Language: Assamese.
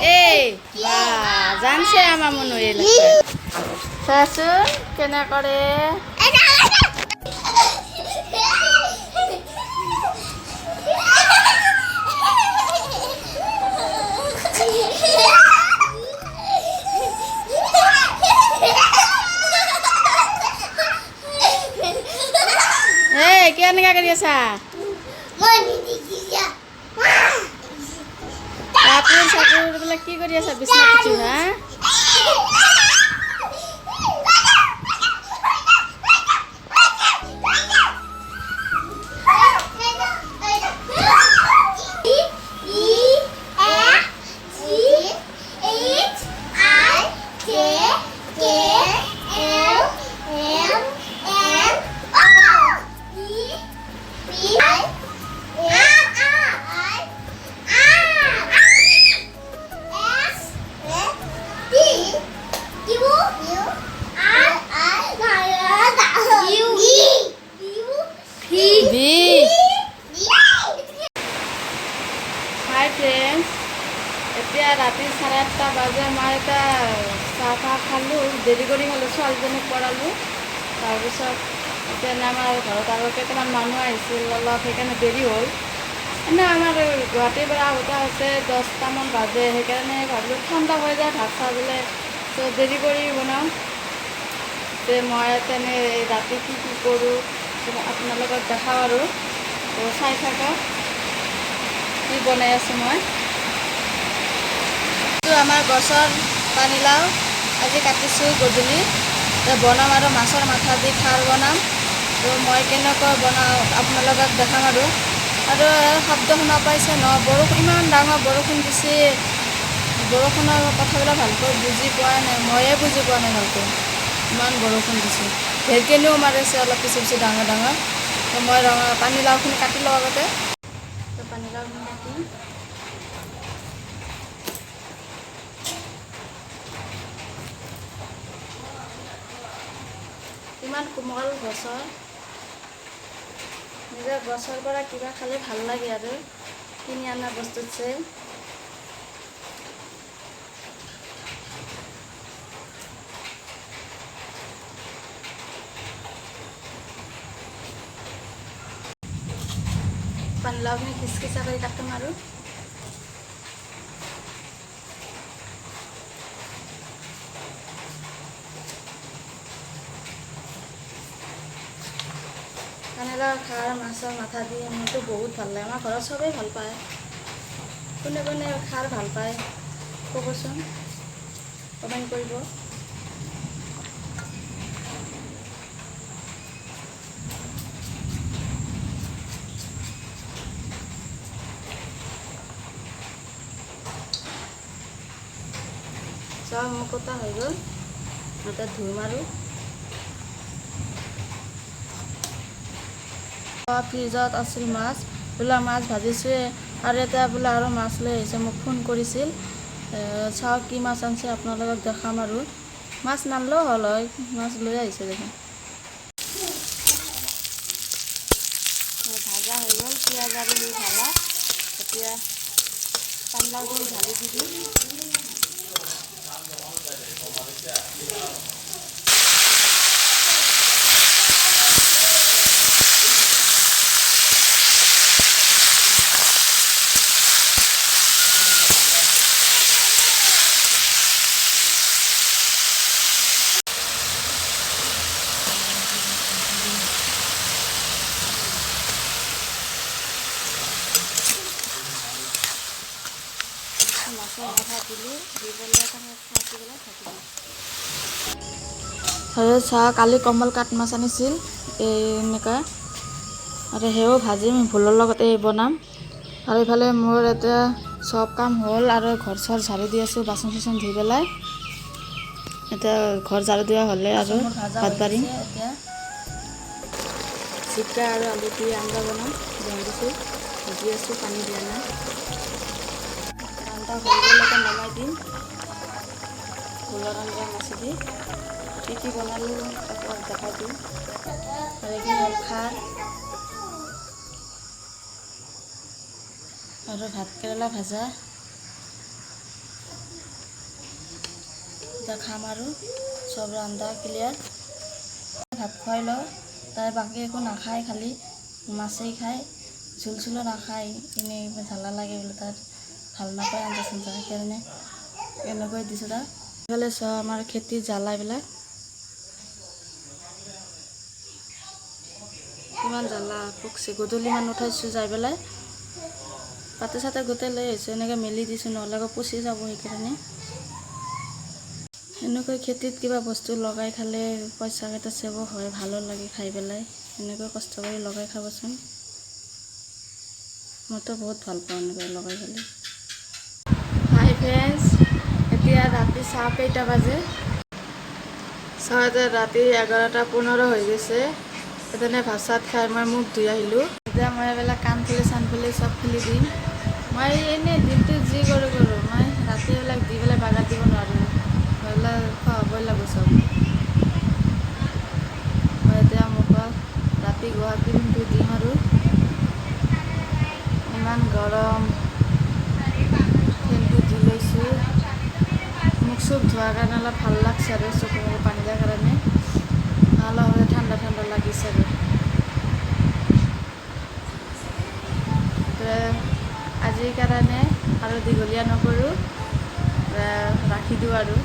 এই বা জানছে আমাৰ মনে হইল চাচোন কেনে কৰে এই কেনেকা কৰি আছা কাপোৰ চাপোৰবিলাক কি কৰি আছা বিছনাত উঠি হা এতিয়া ৰাতি 8:30 বাজে মই এটা চাহ খালোঁ দেৰি কৰি খালোঁ ছোৱালীজনীক পঢ়ালোঁ তাৰপিছত এতিয়া আমাৰ ঘৰত আৰু কেইটামান মানুহ আহিছিল অলপ সেইকাৰণে দেৰি হ'ল এনে আমাৰ গুৱাহাটীৰ পৰা আহোঁতে হৈছে 10টামান বাজে সেইকাৰণে ভাবিলোঁ ঠাণ্ডা হৈ যায় ভাত চাহ বোলে তো দেৰি কৰি বনাওঁ তে মই তেনে ৰাতি কি কৰোঁ আপোনাৰ লগত দেখাওঁ আৰু চাই থাকক কি বনাই আছোঁ মই আমাৰ গছৰ পানীলাও আজি কাটিছোঁ গধূলি বনাম আৰু মাছৰ মাথা দি খাৰ বনাম তো মই কেনেকৈ বনাওঁ আপোনালোকক দেখাম আৰু শব্দ শুনা পাইছে ন বৰষুণ ইমান ডাঙৰ বৰষুণ দিছে বৰষুণৰ কথাবিলাক ভালকৈ বুজি পোৱা নাই ময়ে বুজি পোৱা নাই ভালকৈ ইমান বৰষুণ দিছে ঢেৰকেনিও মাৰিছে অলপ পিছে পিছে ডাঙৰ ডাঙৰ তো মই পানীলাওখিনি কাটি লওঁ আগতে তো পানীলাওখিনি কাটিম ইমান কোমল গছৰ নিজৰ গছৰ পৰা কিবা খালে ভাল লাগে আৰু কিনি অনা বস্তুতছে পানীলাওখিনি খিচখিচা কৰি কাটিম আৰু পানীলাও খাৰ মাছৰ মাথা দি মোৰতো বহুত ভাল লাগে আমাৰ ঘৰত চবেই ভাল পায় কোনে কোনে খাৰ ভাল পায় ক'বচোন কমেণ্ট কৰিব চব মোৰ কটা হৈ গ'ল এটা ধুম আৰু ফ্ৰিজত আছিল মাছ বোলে মাছ ভাজিছোৱে আৰু এটা বোলে আৰু মাছ লৈ আহিছে মোক ফোন কৰিছিল চাওক কি মাছ আনিছে আপোনালোকক দেখাম আৰু মাছ নানলেও হ'ল হয় মাছ লৈ আহিছে দেখোন ভাজা হৈ গ'ল পিঁয়াজ আৰু ঢালা এতিয়া পানীলাওখিনি ঢালি দি দিম আৰু চাহ কালি কমল কাঠ মাছ আনিছিল এনেকুৱা আৰু সেও ভাজিম ভোলৰ লগত এই বনাম আৰু এইফালে মোৰ এতিয়া চব কাম হ'ল আৰু ঘৰ চৰ ঝাৰু দি আছোঁ বাচন চাচন ধুই পেলাই এতিয়া ঘৰ ঝাৰু দিয়া হ'লে আৰু ভাত বাঢ়িম এতিয়া জিকা আৰু আলু দি আঞ্জা বনাম দিছোঁ ভাজি আছোঁ পানী দিয়া নাই আঞ্জা হৈ গ'লে নমাই দিম ভোলৰ আঞ্জা মাছে দি কি বনালোঁ আপোনাক দেখাই দিম আৰু এইখিনি হ'ল খাৰ আৰু ভাত কেৰেলা ভাজা এতিয়া খাম আৰু চব ৰন্ধা ক্লিয়াৰ। ভাত খুৱাই লওঁ, তাই বাকী একো নাখায়, খালি মাছেই খায়, ঝোল চোলো নাখায়। এনেই জ্বালা লাগে বোলে, তাত ভাল নাপায় আঞ্জা চাঞ্জা, সেইকাৰণে এনেকৈ দিছোঁ তাক। এইফালে চোৱা আমাৰ খেতিৰ জ্বালাবিলাক কিমান জ্বালা পকছে। গধূলি মান উঠাইছোঁ যাই পেলাই পাতে চাতে গোটেই লৈ আহিছোঁ, এনেকৈ মেলি দিছোঁ, নহ'লে আকৌ পচি যাব। সেইকাৰণে এনেকৈ খেতিত কিবা বস্তু লগাই খালে পইচাকেইটা ছেভ হয়, ভালো লাগে খাই পেলাই। এনেকৈ কষ্ট কৰি লগাই খাবচোন, মইতো বহুত ভাল পাওঁ এনেকৈ লগাই পেলাই। হাই ফ্ৰেণ্ডছ, এতিয়া ৰাতি চাহ কেইটা বাজে? চাহতে ৰাতি 11:15 হৈ গৈছে। সেইকাৰণে ভাত চাত খাই মই মুখ ধুই আহিলোঁ। এতিয়া মই এইবিলাক কাণ ফুলি চান ফুলি চব খুলি দিম। মই এনেই দিনটো যি কৰোঁ মই ৰাতি এইবিলাক দি পেলাই বাগাৰ দিব নোৱাৰোঁ, এইবিলাক খোৱাবই লাগিব চব। মই এতিয়া মুখত ৰাতি গুৱাহাটী পিন্ধি দিম আৰু ইমান গৰম। ফেনটো দি লৈছোঁ, মুখ চুখ ধোৱাৰ কাৰণে অলপ ভাল লাগছে আৰু চকু পানী দিয়াৰ কাৰণে অলপ ঠাণ্ডা ঠাণ্ডা লাগিছে আৰু। আজিৰ কাৰণে আৰু দীঘলীয়া নকৰোঁ, ৰাখি দিওঁ আৰু।